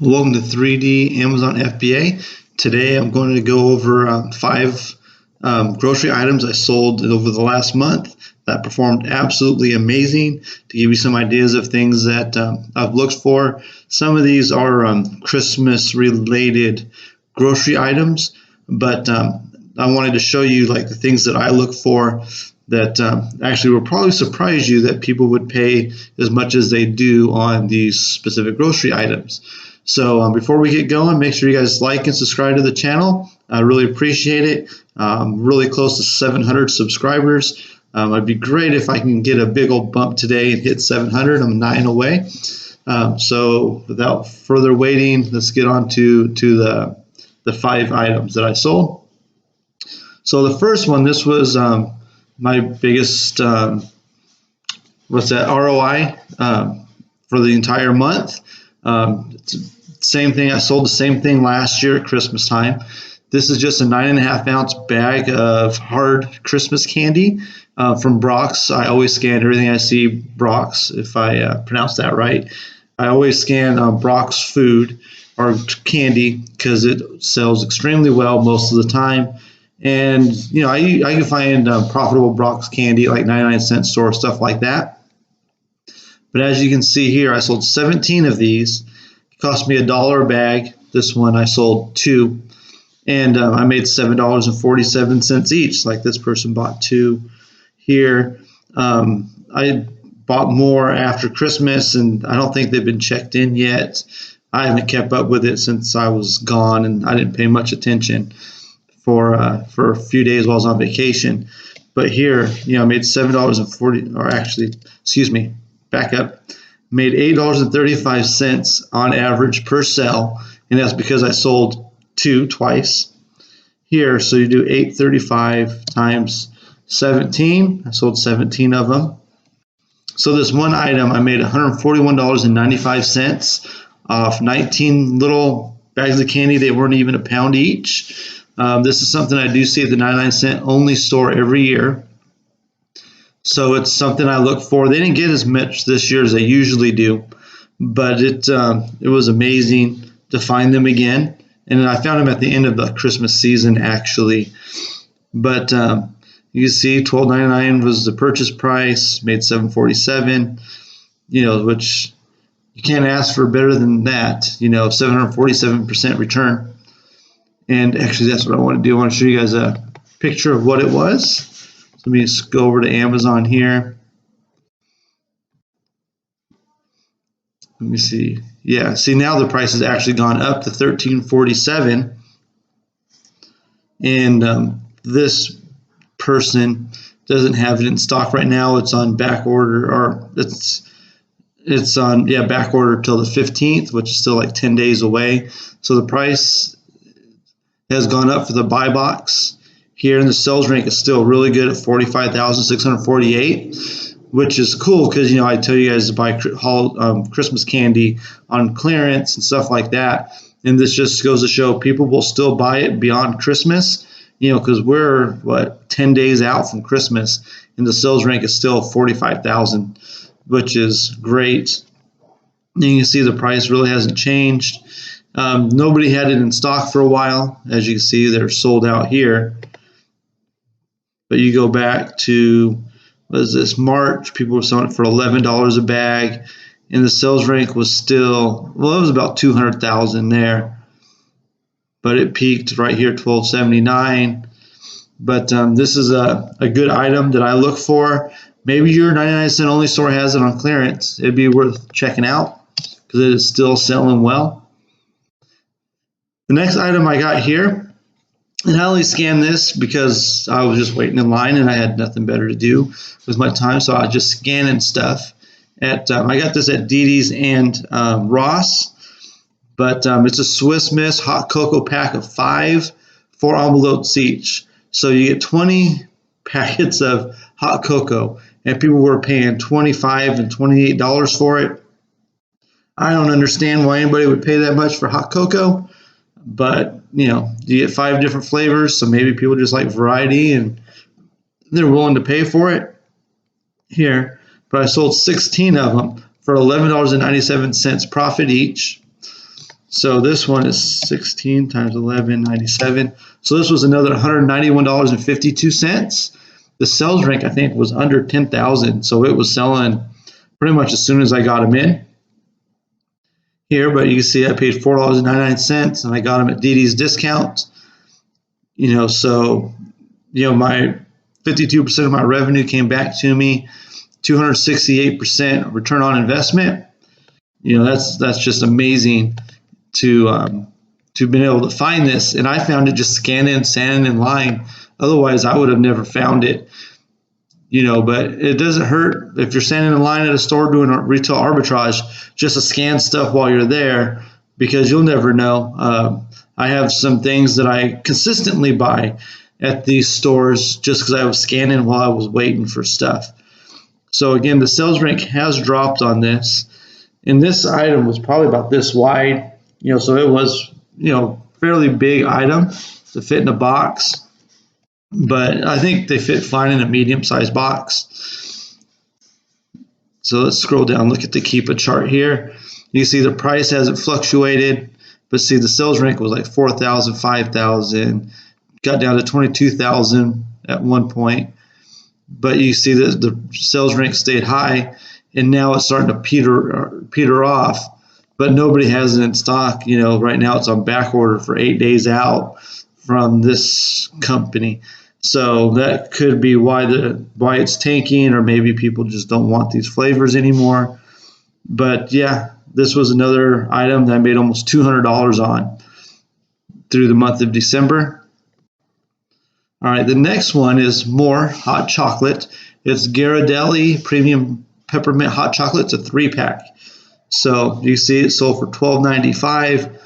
Welcome to 3D Amazon FBA. Today I'm going to go over 5 grocery items I sold over the last month that performed absolutely amazing, to give you some ideas of things that I've looked for. Some of these are Christmas related grocery items, but I wanted to show you like the things that I look for that actually will probably surprise you that people would pay as much as they do on these specific grocery items. So before we get going, make sure you guys like and subscribe to the channel. I really appreciate it. I'm really close to 700 subscribers. It'd be great if I can get a big old bump today and hit 700. I'm 9 away. So without further waiting, let's get on to the 5 items that I sold. So the first one, this was my biggest ROI for the entire month. Same thing. I sold the same thing last year at Christmas time. This is just a 9.5 ounce bag of hard Christmas candy from Brock's. I always scan everything I see Brock's, if I pronounce that right. I always scan Brock's food or candy because it sells extremely well most of the time. And you know, I can find profitable Brock's candy like 99-cent store, stuff like that. But as you can see here, I sold 17 of these. It cost me $1 a bag. This one I sold 2, and I made $7.47 each. Like this person bought 2 here. I bought more after Christmas, and I don't think they've been checked in yet. I haven't kept up with it since I was gone, and I didn't pay much attention for a few days while I was on vacation. But here, you know, I made $7.40, or actually, excuse me, back up, made $8.35 on average per sale, and that's because I sold 2 twice here. So you do $8.35 times 17. I sold 17 of them. So this one item I made $141.95 off 19 little bags of candy. They weren't even a pound each. This is something I do see at the 99-cent only store every year. So it's something I look for. They didn't get as much this year as they usually do, but it was amazing to find them again. And I found them at the end of the Christmas season, actually. But you can see $12.99 was the purchase price, made $7.47, you know, which you can't ask for better than that, you know, 747% return. And actually, that's what I want to do. I want to show you guys a picture of what it was. Let me just go over to Amazon here. Let me see. Yeah, see now the price has actually gone up to $13.47, and this person doesn't have it in stock right now. It's on back order, or it's on back order till the 15th, which is still like 10 days away. So the price has gone up for the buy box. Here in the sales rank is still really good at $45,648, which is cool because, you know, I tell you guys to buy Christmas candy on clearance and stuff like that. And this just goes to show people will still buy it beyond Christmas, you know, because we're, 10 days out from Christmas, and the sales rank is still 45,000, which is great. And you can see the price really hasn't changed. Nobody had it in stock for a while. As you can see, they're sold out here. But you go back to, what is this, March, people were selling it for $11 a bag, and the sales rank was still, well, it was about 200,000 there. But it peaked right here, $12.79. But this is a good item that I look for. Maybe your 99-cent only store has it on clearance. It'd be worth checking out because it is still selling well. The next item I got here, and I only scanned this because I was just waiting in line and I had nothing better to do with my time, so I was just scanning stuff. I got this at Didi's and Ross, but it's a Swiss Miss hot cocoa pack of 5, 4 envelopes each. So you get 20 packets of hot cocoa, and people were paying $25 and $28 for it. I don't understand why anybody would pay that much for hot cocoa. But, you know, you get 5 different flavors, so maybe people just like variety and they're willing to pay for it here. But I sold 16 of them for $11.97 profit each. So this one is 16 times 11, 97. So this was another $191.52. The sales rank, I think, was under 10,000. So it was selling pretty much as soon as I got them in here. But you can see I paid $4.99 and I got them at DD's discount. So, my 52% of my revenue came back to me, 268% return on investment. That's just amazing to been able to find this. And I found it just standing in line. Otherwise, I would have never found it. But it doesn't hurt if you're standing in line at a store doing a retail arbitrage, just to scan stuff while you're there, because you'll never know. I have some things that I consistently buy at these stores just because I was scanning while I was waiting for stuff. So again, the sales rank has dropped on this. And this item was probably about this wide, so it was, fairly big item to fit in a box. But I think they fit fine in a medium-sized box. So let's scroll down, look at the Keepa chart here. You can see the price hasn't fluctuated, but see the sales rank was like 4,000, 5,000, got down to 22,000 at one point. But you see that the sales rank stayed high, and now it's starting to peter off. But nobody has it in stock. Right now it's on back order for 8 days out from this company. So that could be why it's tanking, or maybe people just don't want these flavors anymore. But yeah, this was another item that I made almost $200 on through the month of December. All right, the next one is more hot chocolate. It's Ghirardelli Premium Peppermint Hot Chocolate. It's a 3-pack. So you see it sold for $12.95.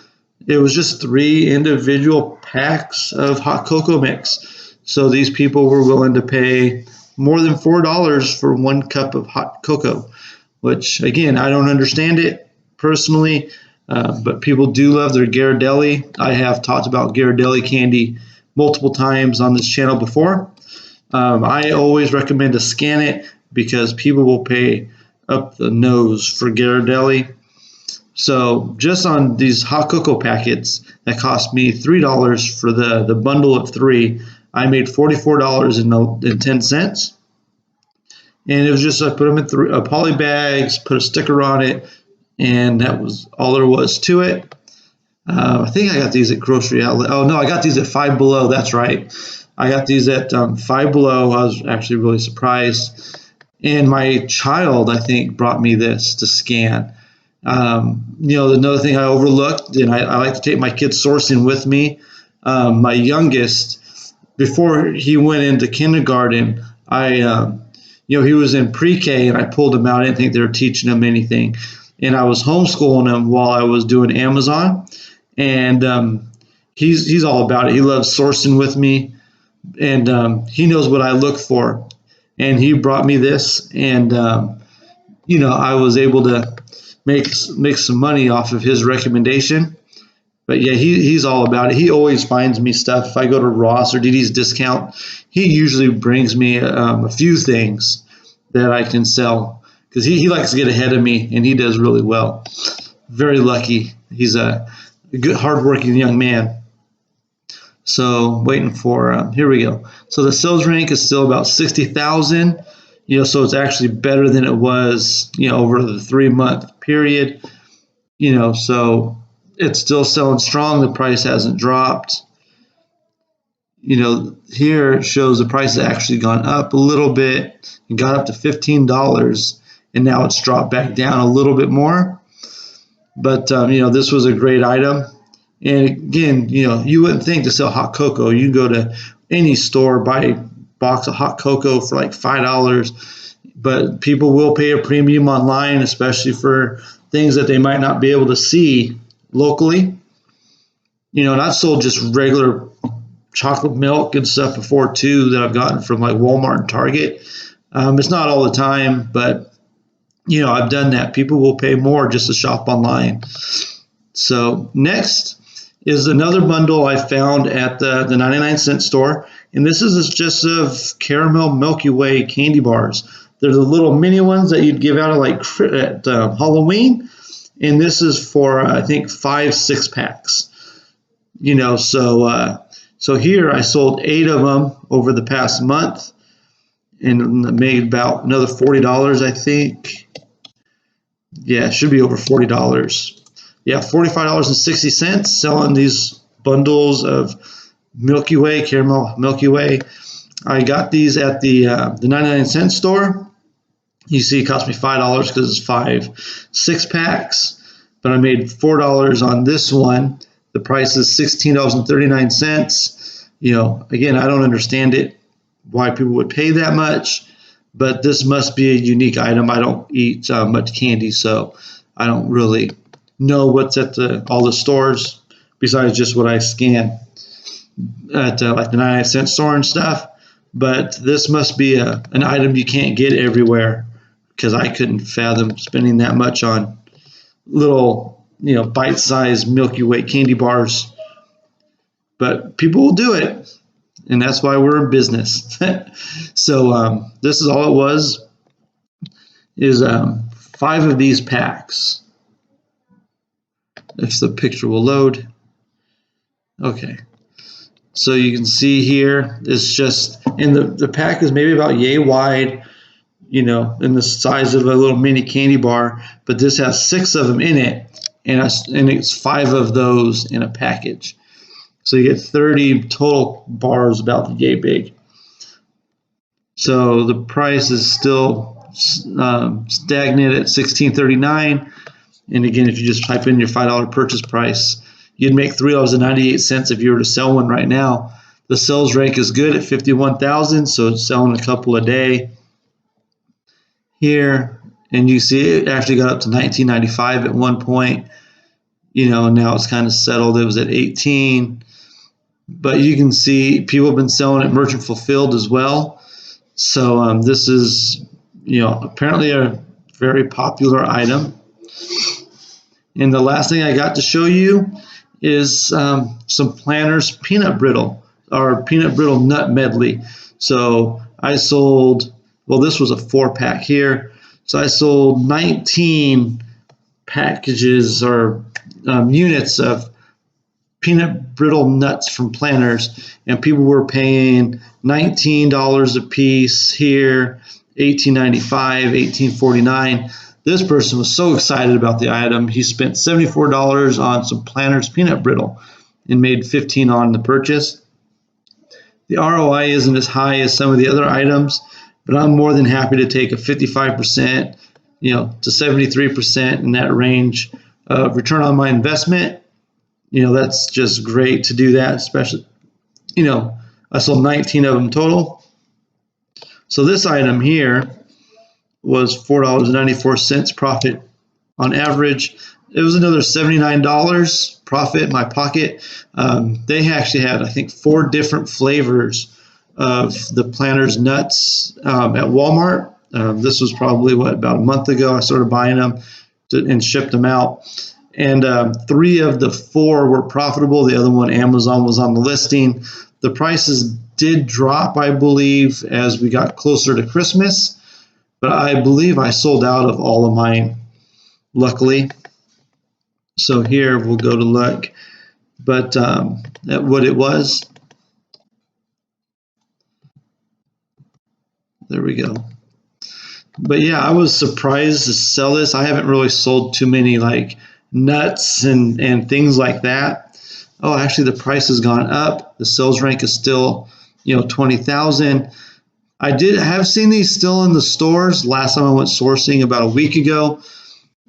It was just 3 individual packs of hot cocoa mix. So these people were willing to pay more than $4 for 1 cup of hot cocoa, which, again, I don't understand it personally, but people do love their Ghirardelli. I have talked about Ghirardelli candy multiple times on this channel before. I always recommend to scan it because people will pay up the nose for Ghirardelli. So just on these hot cocoa packets that cost me $3 for the bundle of 3, I made $44.10. And it was just, I put them in poly bags, put a sticker on it, and that was all there was to it. I think I got these at Grocery Outlet. Oh, no, I got these at Five Below. That's right. I got these at Five Below. I was actually really surprised. And my child, I think, brought me this to scan. Another thing I overlooked, and I like to take my kids sourcing with me. My youngest, before he went into kindergarten, he was in pre-K, and I pulled him out. I didn't think they were teaching him anything. And I was homeschooling him while I was doing Amazon. And he's all about it. He loves sourcing with me, and he knows what I look for. And he brought me this, and I was able to make some money off of his recommendation. But yeah, he's all about it. He always finds me stuff. If I go to Ross or DD's discount, he usually brings me a few things that I can sell, because he likes to get ahead of me, and he does really well. Very lucky. He's a good, hardworking young man. So waiting for, here we go. So the sales rank is still about 60,000, so it's actually better than it was, over the 3-month period, so it's still selling strong. The price hasn't dropped. Here it shows the price has actually gone up a little bit. It got up to $15, and now it's dropped back down a little bit more. But, this was a great item. And again, you wouldn't think to sell hot cocoa. You go to any store, buy a box of hot cocoa for like $5, but people will pay a premium online, especially for things that they might not be able to see locally. And I've sold just regular chocolate milk and stuff before too, that I've gotten from like Walmart and Target. It's not all the time, but I've done that. People will pay more just to shop online. So next is another bundle I found at the 99-cent store. And this is just of caramel Milky Way candy bars. They're the little mini ones that you'd give out at Halloween. and this is for I think 5 6-packs. So here I sold 8 of them over the past month and made about another $40, I think. Yeah, it should be over $40. Yeah, $45.60 selling these bundles of Milky Way, caramel Milky Way. I got these at the 99-cent store. You see, it cost me $5 because it's 5 6-packs, but I made $4 on this one. The price is $16.39. Again, I don't understand it, why people would pay that much, but this must be a unique item. I don't eat much candy, so I don't really know what's at all the stores besides just what I scan at like the 99-cent store and stuff. But this must be an item you can't get everywhere, because I couldn't fathom spending that much on little, bite-sized Milky Way candy bars. But people will do it, and that's why we're in business. So this is all it was, is 5 of these packs. If the picture will load. Okay. So you can see here, it's just, and the pack is maybe about yay wide, in the size of a little mini candy bar, but this has 6 of them in it, and it's 5 of those in a package. So you get 30 total bars about the yay big. So the price is still stagnant at $16.39. And again, if you just type in your $5 purchase price, you'd make $3.98 if you were to sell one right now. The sales rank is good at 51,000, so it's selling a couple a day here. And you see it actually got up to $19.95 at one point. Now it's kind of settled. It was at 18. But you can see people have been selling it merchant fulfilled as well. So this is, apparently a very popular item. And the last thing I got to show you is some Planters peanut brittle, or peanut brittle nut medley. So I sold, well, this was a 4-pack here. So I sold 19 packages or units of peanut brittle nuts from Planters, and people were paying $19 a piece here, $18.95, $18.49. This person was so excited about the item, he spent $74 on some Planters peanut brittle and made $15 on the purchase. The ROI isn't as high as some of the other items, but I'm more than happy to take a 55%, to 73% in that range of return on my investment. That's just great to do that, especially, I sold 19 of them total. So this item here was $4.94 profit on average. It was another $79 profit in my pocket. They actually had, I think, 4 different flavors of the Planters nuts at Walmart. This was probably, about a month ago I started buying them and shipped them out. And 3 of the 4 were profitable. The other one, Amazon, was on the listing. The prices did drop, I believe, as we got closer to Christmas. But I believe I sold out of all of mine, luckily. So here we'll go to look. But at what it was. There we go. But yeah, I was surprised to sell this. I haven't really sold too many like nuts and things like that. Oh, actually the price has gone up. The sales rank is still, 20,000. I have seen these still in the stores. Last time I went sourcing about a week ago,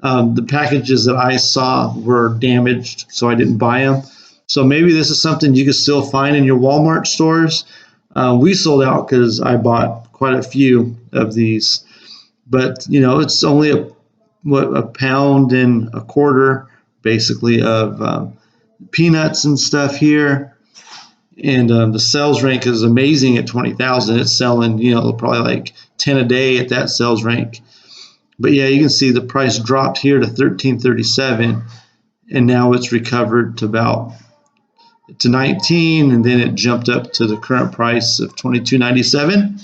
the packages that I saw were damaged, so I didn't buy them. So maybe this is something you can still find in your Walmart stores. We sold out because I bought quite a few of these. But, it's only a pound and a quarter, basically, of peanuts and stuff here. And the sales rank is amazing at 20,000. It's selling, probably like 10 a day at that sales rank. But yeah, you can see the price dropped here to $13.37, and now it's recovered to 19, and then it jumped up to the current price of $22.97.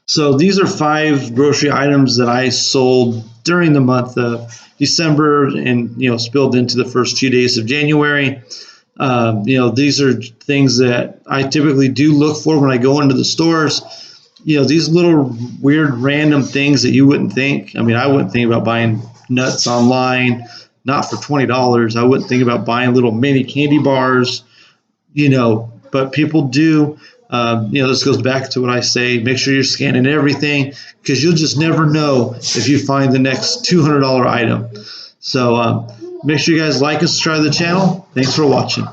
So these are 5 grocery items that I sold during the month of December, and spilled into the first few days of January. These are things that I typically do look for when I go into the stores. These little weird random things that you wouldn't think. I mean, I wouldn't think about buying nuts online, not for $20. I wouldn't think about buying little mini candy bars, but people do. This goes back to what I say: make sure you're scanning everything, because you'll just never know if you find the next $200 item. So make sure you guys like and subscribe to the channel. Thanks for watching.